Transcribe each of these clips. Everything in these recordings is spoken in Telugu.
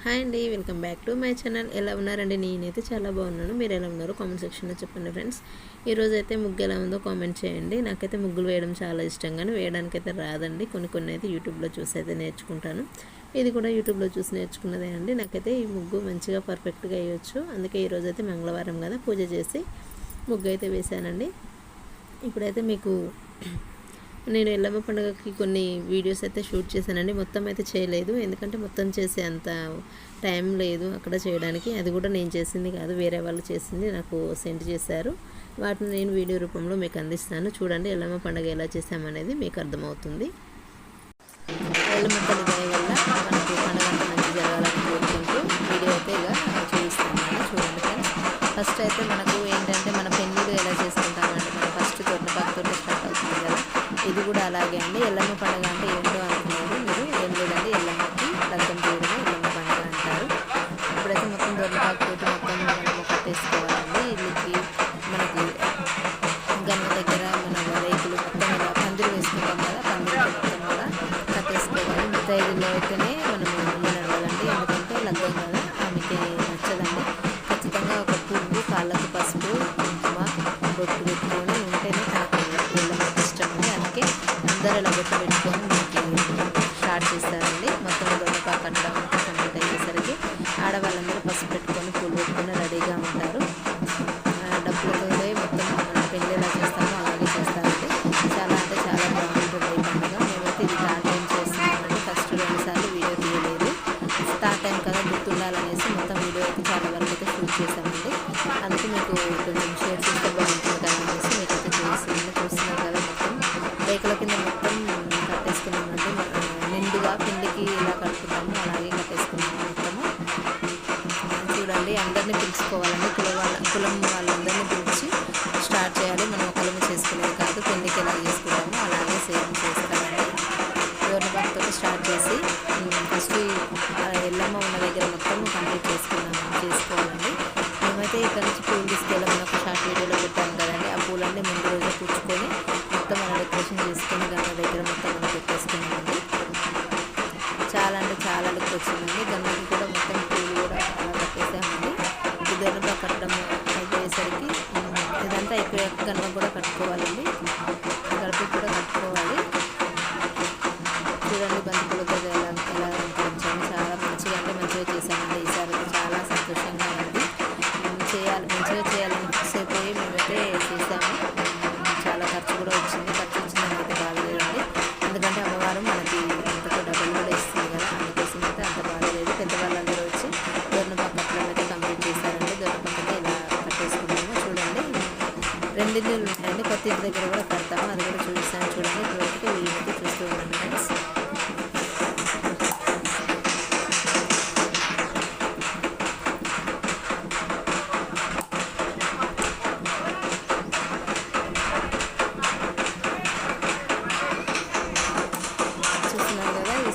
హాయ్ అండి, welcome back to my channel. ఎలా ఉన్నారండి? నేనైతే చాలా బాగున్నాను. మీరు ఎలా ఉన్నారో కామెంట్ సెక్షన్లో చెప్పండి ఫ్రెండ్స్. ఈరోజు అయితే ముగ్గు ఎలా ఉందో కామెంట్ చేయండి. నాకైతే ముగ్గులు వేయడం చాలా ఇష్టం, కానీ వేయడానికైతే రాదండి. కొన్ని అయితే యూట్యూబ్లో చూసి అయితే నేర్చుకుంటాను. ఇది కూడా యూట్యూబ్లో చూసి నేర్చుకున్నదే అండి. నాకైతే ఈ ముగ్గు మంచిగా పర్ఫెక్ట్గా వేయవచ్చు. అందుకే ఈరోజు అయితే మంగళవారం కదా, పూజ చేసి ముగ్గు అయితే వేశానండి. ఇప్పుడైతే మీకు నేను ఎల్లమ్మ పండుగకి కొన్ని వీడియోస్ అయితే షూట్ చేశానండి. మొత్తం అయితే చేయలేదు, ఎందుకంటే మొత్తం చేసే అంత టైం లేదు అక్కడ చేయడానికి. అది కూడా నేను చేసింది కాదు, వేరే వాళ్ళు చేసింది నాకు సెండ్ చేశారు. వాటిని నేను వీడియో రూపంలో మీకు అందిస్తాను. చూడండి ఎల్లమ్మ పండుగ ఎలా చేసామనేది మీకు అర్థమవుతుంది. ఎల్లమ్మ పండుగ వల్ల మనకు పండుగ మంచి జరగాలని కోరుకుంటూ వీడియో అయితే ఇలా చూపిస్తాను. చూడండి ఫ్రెండ్స్, ఫస్ట్ అయితే మనకు ఏంటంటే మన పెళ్ళిళ్ళు ఎలా చేసుకుంటామంటే మనం ఫస్ట్ తోటపాకుతో స్టార్ట్ అవుతుంది కదా. ఇది కూడా అలాగే అండి. ఎల్లమ్మ పండుగ అంటే ఏంటో అనుకున్నారు మీరు, ఏం లేదండి, ఎల్లమ్మకి లగ్గం చేయడమే ఎల్లమ్మ పండుగ అంటారు. ఇప్పుడైతే మొత్తం తోటపాకుతో మొత్తం మనము కట్టేసుకోవాలండి. ఇల్లుకి మనకి గన్న దగ్గర మన రేకులు మొత్తం ఇలా పందిరి వేసుకుంటాం కదా, పందిరి మొత్తం కూడా కట్టేసుకోవాలి. ముత్తైదులో అయితేనే మనము ముందు నడవాలండి, ఎందుకంటే లగ్గం కదా, ఆమెకి నచ్చదండి. ఖచ్చితంగా ఒక పువ్వు, కాళ్ళకు పసుపు, కుంకుమ, బొట్టు పెట్టుకొని ఉంటేనే తనకు ఎల్లమ్మకి ఇష్టం అండి. అందుకే అందరూ ఇలా బొట్టు పెట్టుకొని మనకి స్టార్ట్ చేస్తారండి. మొత్తం దొండపాకు కట్టడం అంతా కంప్లీట్ అయ్యేసరికి ఆడవాళ్ళందరూ పసుపు పెట్టుకొని పూలు పెట్టుకొని రెడీగా ఉంటారు. డబ్బులతో మొత్తం మన పెళ్ళి ఎలా చేస్తామో అలాగే చేస్తారండి. చాలా అంటే చాలా బాగుంటుంది ఈ పండుగ. మేమైతే ఇది థర్డ్ టైం చేస్తున్నామండి. ఫస్ట్ 2 సార్లు వీడియో తీయలేదు, స్టార్ట్ టైం కదా గుర్తుండాలనేసి మొత్తం వీడియో అయితే చాలా వరకు అయితే షూట్ చేసామండి. అందుకే మీకు కొంచెం షేర్ చేస్తే బాగుంటుంది కదా అనేసి మీకైతే చూస్తున్నారు కదా. మొత్తం రేకుల కింద మొత్తం కట్టేసుకున్నామండి. నిండుగా పిండికి ఎలా కట్టుకుంటామో అలాగే కట్టేసుకున్నాము మొత్తము. చూడండి, అందరినీ పిలుచుకోవాలండి. కులం వాళ్ళందరినీ పిలిచి స్టార్ట్ చేయాలి. మనం ఒకరిని చేసుకునేది కాదు, పెళ్ళికి ఎలా చేసుకుంటామో అలాగే సేమ్ చేస్తామండి. దోరణపాకుతో స్టార్ట్ చేసి ఫస్ట్ ఎల్లమ్మ ఉన్న దగ్గర మొత్తం కంప్లీట్ చేసుకోవాలండి. మేమైతే ఇక్కడ నుంచి పూలు తీసుకెళ్ళమని ఒక షార్ట్ వీడియోలో పెట్టాను కదండి. ఆ పూలన్నీ ముందు రోజే కూర్చుకొని మొత్తం మన డెకరేషన్ చేసుకొని గన్న దగ్గర మొత్తం మనం పెట్టేసుకున్నామండి. చాలా అంటే చాలా లుక్ వచ్చిందండి. గన్నకి కూడా మొత్తం పూలు కూడా అలా కట్టేసామండి. ఈ దోరణపాకు కట్టడం అయిపోయేసరికి ఇదంతా అయిపోయాక గన్న కూడా కట్టుకోవాలండి, గడపకి కూడా కట్టుకోవాలి. చూడండి బంతిపూలతో ఎలా అలంకరించాము. చాలా మంచిగా అంటే మంచిగా చేశామండి. ఈసారి అయితే చాలా సంతోషంగా ఉంది. మంచిగా చేయాలని ఫిక్స్ అయిపోయి మేమైతే చేసాము. చాలా ఖర్చు కూడా వచ్చింది. ఖర్చు వచ్చిందని అయితే బాధలేదండి, ఎందుకంటే అమ్మవారు మనకి అంతకు డబ్బులు కూడా ఇస్తుంది కదా, అందుకోసం అయితే అంత బాధలేదు. పెద్దవాళ్ళందరూ వచ్చి దొరణపాకు కట్టడం అయితే కంప్లీట్ చేశారండి. దొరణపాకు అయితే ఇలా కట్టేసుకున్నాము. చూడండి, 2 ఇల్లులు ఉంటాయండి, కొత్త ఇంటి దగ్గర కూడా కడతాము, అది కూడా చూపిస్తాను. చూడండి, ఇప్పటివరకు వీళ్ళైతే చూస్తూ ఉన్నాను ఫ్రెండ్స్.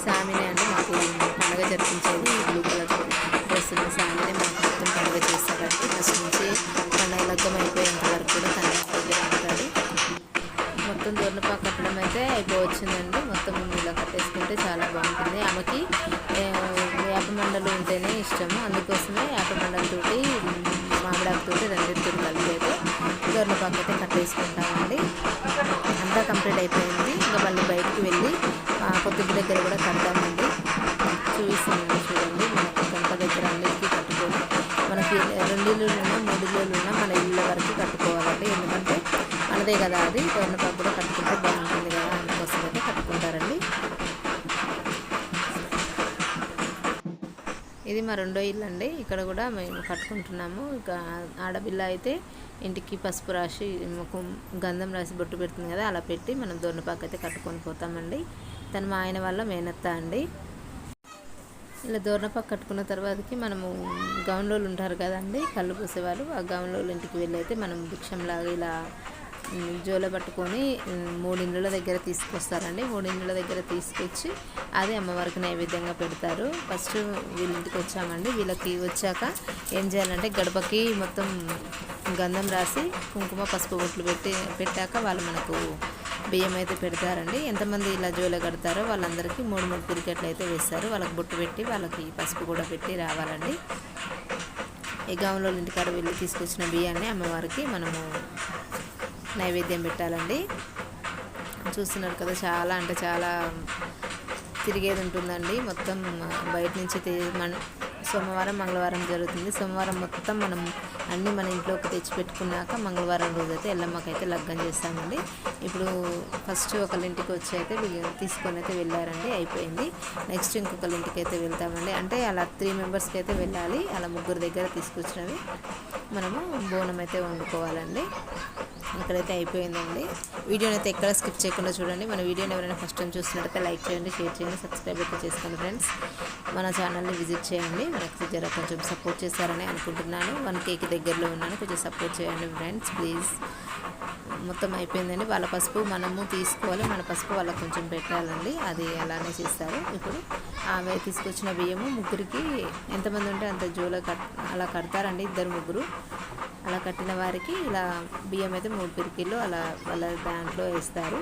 సామినే అండి మాకు పండుగ జరిపించేది. బ్లూ కలర్ డ్రెస్ ఉన్న సామినే మాకు మొత్తం పండుగ చేస్తారండి. ఫస్ట్ నుంచి పండుగ లగ్గం అయిపోయేంత వరకు కూడా తన దగ్గర ఉంటాడు. మొత్తం దోరణపాకు కట్టడం అయితే అయిపోవచ్చిందండి. మొత్తం ఇలా కట్టేసుకుంటే చాలా బాగుంటుంది. ఆమెకి వేప మండలు ఉంటేనే ఇష్టము, అందుకోసమే వేప మండలతోటి మామిడాకుతోటి రెండింటితో కలిపి అయితే దోరణపాకు అయితే కట్టేసుకుంటామండి. అంతా కంప్లీట్ అయిపోయింది. ఇంకా మళ్ళీ బయటికి వెళ్ళి కొత్తింటి దగ్గర కూడా కడతామండి. చూపిస్తున్నాను చూడండి. మనకి గంట దగ్గర అన్నిటికీ కట్టుకొని మనకి 2 ఇల్లులు ఉన్నా 3 ఇల్లులు ఉన్నా మన ఇళ్ళ వరకు కట్టుకోవాలండి, ఎందుకంటే మనదే కదా అది. దోరణపాకు కూడా కట్టుకుంటే బాగుంటుంది కదా, అందుకోసం అయితే కట్టుకుంటారండి. ఇది మా 2వ ఇల్లు అండి. ఇక్కడ కూడా మేము కట్టుకుంటున్నాము. ఇక ఆడపిల్ల అయితే ఇంటికి పసుపు రాసి గంధం రాసి బొట్టు పెడుతుంది కదా, అలా పెట్టి మనం దోరణపాకు అయితే కట్టుకొని పోతామండి. తను మా ఆయన వల్ల మేనత్త అండి. ఇలా దోరణపాకు కట్టుకున్న తర్వాతకి మనము గౌన్లోళ్ళు ఉంటారు కదండి, కళ్ళు పూసేవాళ్ళు. ఆ గౌన్లోళ్ళ ఇంటికి వెళ్ళి అయితే మనం భిక్షంలాగా ఇలా జోల పట్టుకొని 3 ఇళ్ళ దగ్గర తీసుకొస్తారండి. 3 ఇళ్ళ దగ్గర తీసుకొచ్చి అది అమ్మవారికి నైవేద్యంగా పెడతారు. ఫస్ట్ వీళ్ళింటికి వచ్చామండి. వీళ్ళకి వచ్చాక ఏం చేయాలంటే గడపకి మొత్తం గంధం రాసి కుంకుమ పసుపు బొట్లు పెట్టాక వాళ్ళు మనకు బియ్యం అయితే పెడతారండి. ఎంతమంది ఇలా జోల కడతారో వాళ్ళందరికీ 3 పిరికెట్లు అయితే వేస్తారు. వాళ్ళకి బొట్టు పెట్టి వాళ్ళకి పసుపు కూడా పెట్టి రావాలండి. ఈ గాంలో ఇంటికాడ వెళ్ళి తీసుకొచ్చిన బియ్యాన్ని అమ్మవారికి మనము నైవేద్యం పెట్టాలండి. చూస్తున్నారు కదా, చాలా అంటే చాలా తిరిగేది ఉంటుందండి. మొత్తం బయట నుంచి సోమవారం మంగళవారం జరుగుతుంది. సోమవారం మొత్తం మనం అన్నీ మన ఇంట్లోకి తెచ్చి పెట్టుకున్నాక మంగళవారం రోజు అయితే ఎల్లమ్మకైతే లగ్గం చేస్తామండి. ఇప్పుడు ఫస్ట్ ఒకళ్ళింటికి వచ్చి అయితే తీసుకొని అయితే వెళ్ళారండి, అయిపోయింది. నెక్స్ట్ ఇంకొకళ్ళింటికి అయితే వెళ్తామండి. అంటే అలా 3 మెంబర్స్కి అయితే వెళ్ళాలి. అలా 3 దగ్గర తీసుకొచ్చినవి మనము బోనం అయితే వండుకోవాలండి. ఇక్కడైతే అయిపోయిందండి. వీడియోని అయితే ఎక్కడ స్కిప్ చేయకుండా చూడండి. మన వీడియోని ఎవరైనా ఫస్ట్ టైం చూస్తున్నట్టయితే లైక్ చేయండి, షేర్ చేయండి, సబ్స్క్రైబ్ అయితే చేసుకోండి ఫ్రెండ్స్. మన ఛానల్ని విజిట్ చేయండి. మనకు జర కొంచెం సపోర్ట్ చేస్తారని అనుకుంటున్నాను. 1Kకి దగ్గరలో ఉన్నాను, కొంచెం సపోర్ట్ చేయండి ఫ్రెండ్స్ ప్లీజ్. మొత్తం అయిపోయిందండి. వాళ్ళ పసుపు మనము తీసుకోవాలి, మన పసుపు వాళ్ళకి కొంచెం పెట్టాలండి. అది అలానే చేస్తారు. ఇప్పుడు ఆమె తీసుకొచ్చిన బియ్యము 3కి ఎంతమంది ఉంటే అంత జోల అలా కడతారండి. 2-3 అలా కట్టిన వారికి ఇలా బియ్యం అయితే 3 పిరికిళ్ళు అలా వాళ్ళ దాంట్లో వేస్తారు.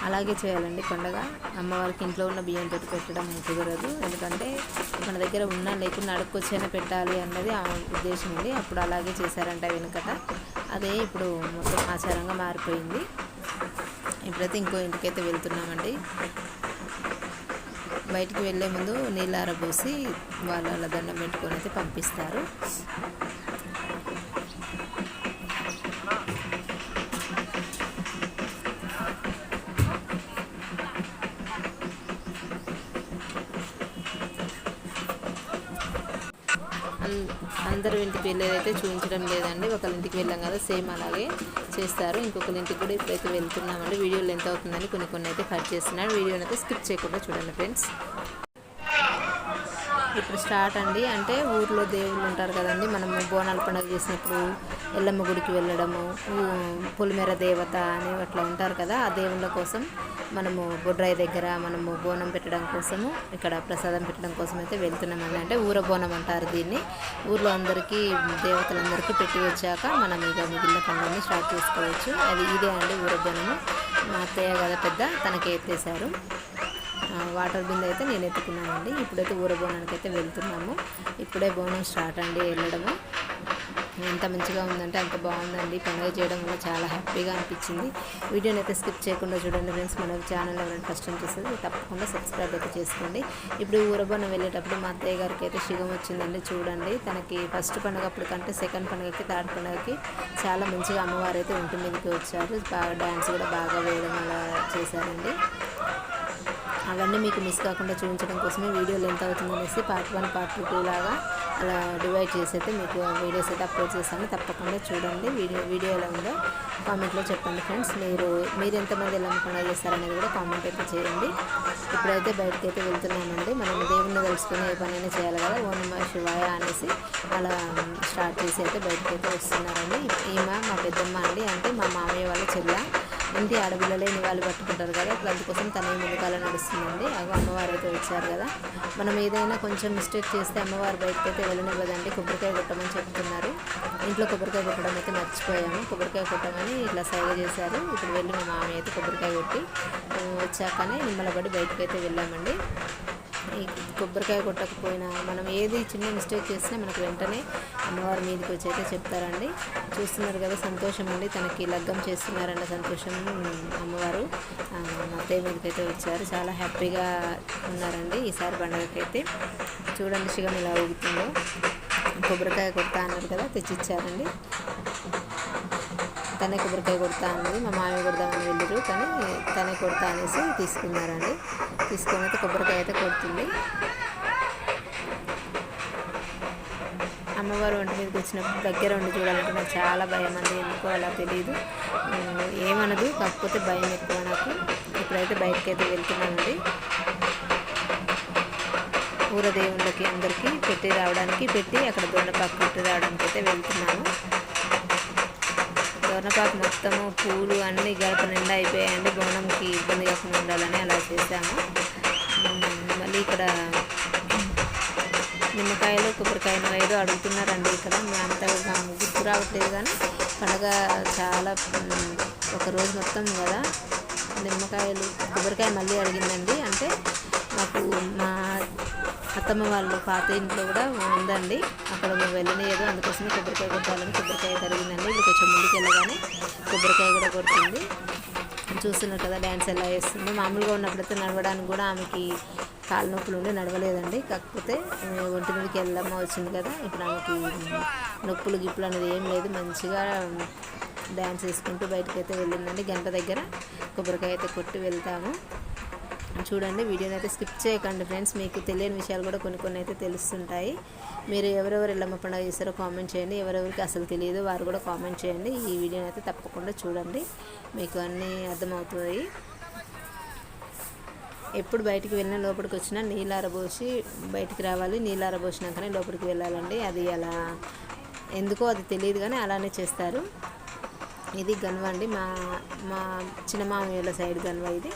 అలాగే చేయాలండి పండగ. అమ్మవారికి ఇంట్లో ఉన్న బియ్యంతో పెట్టడం కుదరదు. ఎందుకంటే మన దగ్గర ఉన్నా లేకుండా అడుక్కొచ్చైనా పెట్టాలి అన్నది ఆ ఉద్దేశం ఉంది. అప్పుడు అలాగే చేశారంట వెనుకట. అదే ఇప్పుడు మొత్తం ఆచారంగా మారిపోయింది. ఇప్పుడైతే ఇంకో ఇంటికైతే వెళ్తున్నామండి. బయటికి వెళ్ళే ముందు నీళ్ళారబోసి వాళ్ళ దండం పెట్టుకొని అయితే పంపిస్తారు. అందరూ ఇంటికి వెళ్ళేదైతే చూపించడం లేదండి. ఒకళ్ళింటికి వెళ్ళాం కదా, సేమ్ అలాగే చేస్తారు. ఇంకొకరింటికి కూడా ఇప్పుడైతే వెళ్తున్నామండి. వీడియోలో ఎంత అవుతుందని కొన్ని అయితే కట్ చేస్తున్నాను. వీడియోని అయితే స్కిప్ చేయకుండా చూడండి ఫ్రెండ్స్. ఇప్పుడు స్టార్ట్ అండి. అంటే ఊర్లో దేవుళ్ళు ఉంటారు కదండి, మనము బోనాల పండుగ చేసినప్పుడు ఎల్లమ్మ గుడికి వెళ్ళడము, పొలిమేర దేవత అని అట్లా ఉంటారు కదా, ఆ దేవుళ్ళ కోసం మనము బొడ్రాయి దగ్గర మనము బోనం పెట్టడం కోసము, ఇక్కడ ప్రసాదం పెట్టడం కోసం అయితే వెళ్తున్నామండి. అంటే ఊర బోనం అంటారు దీన్ని. ఊర్లో అందరికీ దేవతలందరికీ పెట్టి వచ్చాక మనం ఇక మిగిలిన పనులన్నీ స్టార్ట్ చేసుకోవచ్చు. ఇదే అండి ఊర బోనము. మా అత్తయ్య కదా పెద్ద, తనకి ఎత్తేసారు. వాటర్ బిందె అయితే నేను ఎత్తుకున్నానండి. ఇప్పుడైతే ఊర బోనానికి అయితే వెళ్తున్నాము. ఇప్పుడే బోనం స్టార్ట్ అండి వెళ్ళడము. ఎంత మంచిగా ఉందంటే అంత బాగుందండి. పండుగ చేయడం వల్ల చాలా హ్యాపీగా అనిపించింది. వీడియోని అయితే స్కిప్ చేయకుండా చూడండి ఫ్రెండ్స్. మన ఛానల్ ఎవరైనా ఫస్ట్ టైం చూస్తుంది తప్పకుండా సబ్స్క్రైబ్ అయితే చేసుకోండి. ఇప్పుడు ఊరబోనం వెళ్ళేటప్పుడు మా అత్తయ్య గారికి అయితే శిగం వచ్చిందండి. చూడండి, తనకి ఫస్ట్ పండుగ అప్పుడు కంటే సెకండ్ పండుగకి థర్డ్ పండుగకి చాలా మంచిగా అమ్మవారు అయితే ఒంటి మీదకి వచ్చారు. బాగా డ్యాన్స్ కూడా బాగా వేయడం అలా చేశారండి. అవన్నీ మీకు మిస్ కాకుండా చూపించడం కోసమే వీడియో లెంత్ అవుతుంది అనేసి పార్ట్ 1 పార్ట్ 2 లాగా అలా డివైడ్ చేసి అయితే మీకు వీడియోస్ అయితే అప్లోడ్ చేస్తాను. తప్పకుండా చూడండి. వీడియో ఎలా ఉందో కామెంట్లో చెప్పండి ఫ్రెండ్స్. మీరు ఎంతమంది ఎలా పండుగ చేస్తారనేది కూడా కామెంట్ అయితే చేయండి. ఇప్పుడైతే బయటకు అయితే వెళ్తున్నామండి. మనం దేవుణ్ణి తెలుసుకుని ఏ పనైనా చేయాలి కదా, ఓం నమః శివాయ అనేసి అలా స్టార్ట్ చేసి అయితే బయటకు అయితే వస్తున్నారండి. ఈమె మా పెద్దమ్మ అండి, అంటే మా మామయ్య వాళ్ళ చెల్ల. ఇంటి ఆడపిల్లలే నివాళి పట్టుకుంటారు కదా, అందుకోసం తన ముందుకాల నడుస్తుందండి. అమ్మవారు అయితే వచ్చారు కదా, మనం ఏదైనా కొంచెం మిస్టేక్ చేస్తే అమ్మవారు బయటకు అయితే వెళ్ళనివ్వదండి. కొబ్బరికాయ కొట్టమని చెప్తున్నారు. ఇంట్లో కొబ్బరికాయ కొట్టడం అయితే మర్చిపోయాము. కొబ్బరికాయ కొట్టమని ఇట్లా సైగ చేశారు. ఇప్పుడు వెళ్ళి మా మామయ్య అయితే కొబ్బరికాయ కొట్టి వచ్చాకనే నిమ్మలబడి బయటకు అయితే వెళ్ళామండి. ఈ కొబ్బరికాయ కొట్టకపోయినా మనం ఏది చిన్న మిస్టేక్ చేసినా మనకు వెంటనే అమ్మవారి మీదకి వచ్చి అయితే చెప్తారండి. చూస్తున్నారు కదా, సంతోషం అండి. తనకి లగ్గం చేస్తున్నారన్న సంతోషం అమ్మవారు అత్తయ్య మీదకి అయితే వచ్చారు. చాలా హ్యాపీగా ఉన్నారండి ఈసారి పండుగకైతే. చూడండి శిగం ఇలా ఊగుతుందో. కొబ్బరికాయ కొడతా అన్నారు కదా, తెచ్చిచ్చారండి. తనే కొబ్బరికాయ కొడతా అన్నది. మా మామయ్య కొడదామని వెళ్ళారు, కానీ తనే కొడతా అనేసి తీసుకున్నారండి. తీసుకొని అయితే కొబ్బరికాయ అయితే కొడుతుంది. అమ్మవారు ఒంటి మీదకి వచ్చినప్పుడు దగ్గర ఉండి చూడాలంటే నాకు చాలా భయం అండి. ఎందుకో అలా తెలియదు, ఏమనదు, కాకపోతే భయం ఎక్కువ నాకు. ఇప్పుడైతే బయటకైతే వెళ్తున్నానండి. ఊర దేవుళ్ళకి అందరికీ పెట్టి అక్కడ దొండపాకు పెట్టి రావడానికి అయితే వెళ్తున్నాము. దొండపాకు మొత్తము పూలు అన్నీ గడప నిండా అయిపోయాయండి. బోనంకి ఇబ్బంది కాకుండా ఉండాలని అలా చేశాము. మళ్ళీ ఇక్కడ నిమ్మకాయలు కొబ్బరికాయలు ఏదో అడుగుతున్నారండి. ఇక్కడ అంతగా గుర్తు రావట్లేదు, కానీ పండగ చాలా ఒకరోజు మొత్తం కదా. నిమ్మకాయలు కొబ్బరికాయ మళ్ళీ అడిగిందండి. అంటే మాకు మా అత్తమ్మ వాళ్ళు పాత ఇంట్లో కూడా ఉందండి, అక్కడ వెళ్ళనియదు, అందుకోసమే కొబ్బరికాయ కొట్టాలని కొబ్బరికాయ కరిగిందండి. ఇది కొంచెం ముందుకు వెళ్ళగానే కొబ్బరికాయ కూడా కొడుతుంది. చూస్తున్నారు కదా డ్యాన్స్ ఎలా వేస్తుందో. మామూలుగా ఉన్నప్పుడైతే నడవడానికి కూడా ఆమెకి కాలు నొప్పులు ఉండి నడవలేదండి. కాకపోతే ఒంటి మీదకి వెళ్ళమ్మ వచ్చింది కదా, ఇప్పుడు ఆమెకి నొప్పులు గిప్పులు అనేది ఏం లేదు, మంచిగా డ్యాన్స్ వేసుకుంటూ బయటకు అయితే వెళ్ళిందండి. గంట దగ్గర కొబ్బరికాయ అయితే కొట్టి వెళ్తాము. చూడండి, వీడియోని అయితే స్కిప్ చేయకండి ఫ్రెండ్స్, మీకు తెలియని విషయాలు కూడా కొన్ని అయితే తెలుస్తుంటాయి. మీరు ఎవరెవరు ఎల్లమ్మ పండుగ చేస్తారో కామెంట్ చేయండి, ఎవరెవరికి అసలు తెలియదు వారు కూడా కామెంట్ చేయండి. ఈ వీడియోని అయితే తప్పకుండా చూడండి, మీకు అన్నీ అర్థమవుతాయి. ఎప్పుడు బయటికి వెళ్ళినా లోపలికి వచ్చినా నీళ్ళు ఆరబోసి బయటికి రావాలి, నీళ్ళు ఆరబోసినాకనే లోపలికి వెళ్ళాలండి. అది అలా ఎందుకో అది తెలియదు కానీ అలానే చేస్తారు. ఇది గన్వ అండి, మా చిన్న మామయ్యల సైడ్ గన్వ. ఇది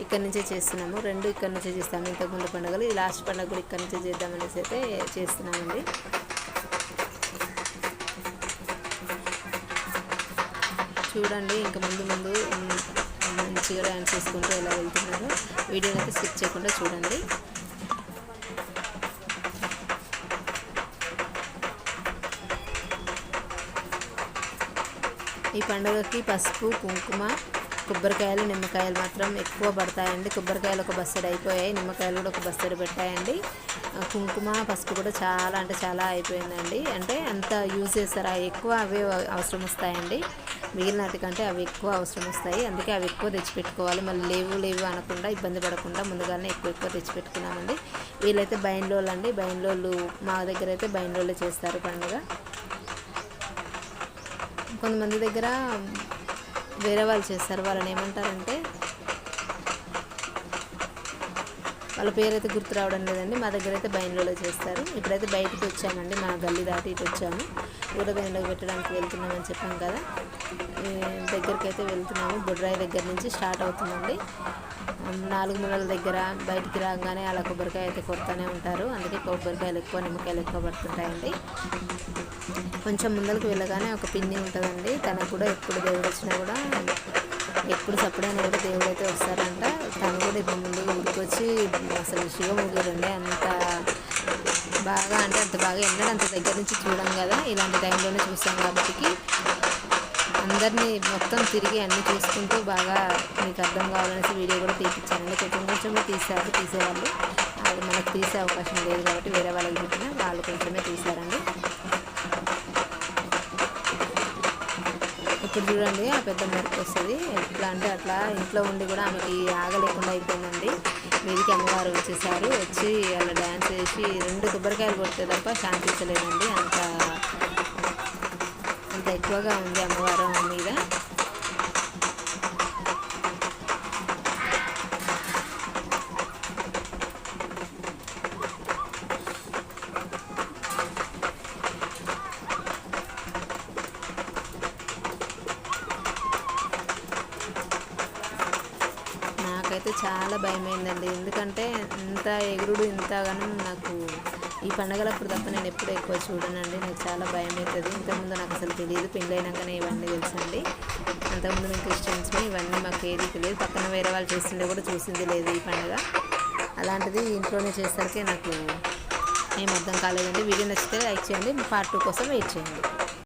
ఇక్కడ నుంచే చేస్తున్నాము, రెండు ఇక్కడ నుంచే చేస్తాము. ఇంతకుముందు పండుగలు, ఈ లాస్ట్ పండుగ కూడా ఇక్కడ నుంచే చేద్దామనేసి అయితే చేస్తున్నామండి. చూడండి, ఇంకా ముందు మంచిగా డ్యాన్స్ చేసుకుంటూ ఎలా వెళ్తున్నారు. వీడియోని అయితే స్కిప్ చేయకుండా చూడండి. ఈ పండుగకి పసుపు, కుంకుమ, కొబ్బరికాయలు, నిమ్మకాయలు మాత్రం ఎక్కువ పడతాయండి. కొబ్బరికాయలు ఒక బస్తడి అయిపోయాయి, నిమ్మకాయలు కూడా ఒక బస్తడి పెట్టాయండి. కుంకుమ, పసుపు కూడా చాలా అంటే చాలా అయిపోయిందండి. అంటే అంత యూజ్ చేస్తారా, ఎక్కువ అవే అవసరం వస్తాయండి. మిగిలిన వాటికంటే అవి ఎక్కువ అవసరం వస్తాయి, అందుకే అవి ఎక్కువ తెచ్చిపెట్టుకోవాలి. మళ్ళీ లేవు అనకుండా ఇబ్బంది పడకుండా ముందుగానే ఎక్కువ తెచ్చిపెట్టుకున్నామండి. వీళ్ళైతే బైండ్లోళ్ళు అండి, బైండ్లోళ్ళు మా దగ్గర అయితే బైండ్లోళ్ళు చేస్తారు పండుగ. కొంతమంది దగ్గర వేరే వాళ్ళు చేస్తారు, వాళ్ళని ఏమంటారంటే వాళ్ళ పేరు అయితే గుర్తు రావడం లేదండి. మా దగ్గర అయితే బైండ్లో చేస్తారు. ఇప్పుడైతే బయటికి వచ్చామండి, మా గల్లీ దాటి ఇటు వచ్చాము. ఊరగాయలకు పెట్టడానికి వెళ్తున్నామని చెప్పాం కదా, దగ్గరికి అయితే వెళ్తున్నాము. బొడ్రాయి దగ్గర నుంచి స్టార్ట్ అవుతుందండి. 4 మూలల దగ్గర బయటికి రాగానే అలా కొబ్బరికాయ అయితే కొడుతూనే ఉంటారు, అందుకే కొబ్బరికాయలు ఎక్కువ, నిమ్మకాయలు ఎక్కువ పడుతుంటాయండి. కొంచెం ముందరకు వెళ్ళగానే ఒక పిన్ని ఉంటుందండి, తనకు కూడా ఎప్పుడు దేవుడు వచ్చినా కూడా ఎప్పుడు సప్పుడైనా కూడా దేవుడు అయితే వస్తారంట. తను కూడా ఇప్పుడు ముందుకు ఊరికొచ్చి అసలు శివముగ్గురండి, అంత బాగా అంటే అంత బాగా ఎన్నడూ అంత దగ్గర నుంచి చూడం కదా, ఇలాంటి టైంలోనే చూస్తాం కాబట్టి అందరినీ మొత్తం తిరిగి అన్నీ చూసుకుంటూ బాగా మీకు అర్థం కావాలనేసి వీడియో కూడా తీపించానండి. కొంచెమే తీసేవాళ్ళు, అది మనకు తీసే అవకాశం లేదు కాబట్టి వేరే వాళ్ళకి చెప్పినా వాళ్ళు కొంచెమే తీశారండి. ఇప్పుడు చూడండి, ఆ పెద్ద మెరుపు వస్తుంది. ఎట్లా అంటే అట్లా ఇంట్లో ఉండి కూడా ఆమెకి ఆగలేకుండా అయిపోయిందండి. మీదికి అమ్మవారు వచ్చేసారు, వచ్చి అలా డ్యాన్స్ చేసి 2 కొబ్బరికాయలు కొడితే తప్ప శాంతించలేదండి. అంత ఎక్కువగా ఉంది అమ్మవారు మీద. నాకైతే చాలా భయమైందండి, ఎందుకంటే ఇంత ఎగురుడు ఇంతగానో నాకు ఈ పండుగలప్పుడు తప్ప నేను ఎప్పుడు ఎక్కువ చూడనండి. నాకు చాలా భయం అవుతుంది. ఇంతకుముందు నాకు అసలు తెలియదు, పెళ్ళి అయినాకనే ఇవన్నీ తెలుసండి. అంతకుముందు మేము క్రిస్టియన్స్ని, ఇవన్నీ మాకు ఏది తెలియదు. పక్కన వేరే వాళ్ళు చేస్తుండే కూడా చూసింది లేదు ఈ పండుగ. అలాంటిది ఇంట్లోనే చేసరికి నాకు ఏం అర్థం కాలేదండి. వీడియో నచ్చితే లైక్ చేయండి, పార్ట్ 2 కోసం వెయిట్ చేయండి.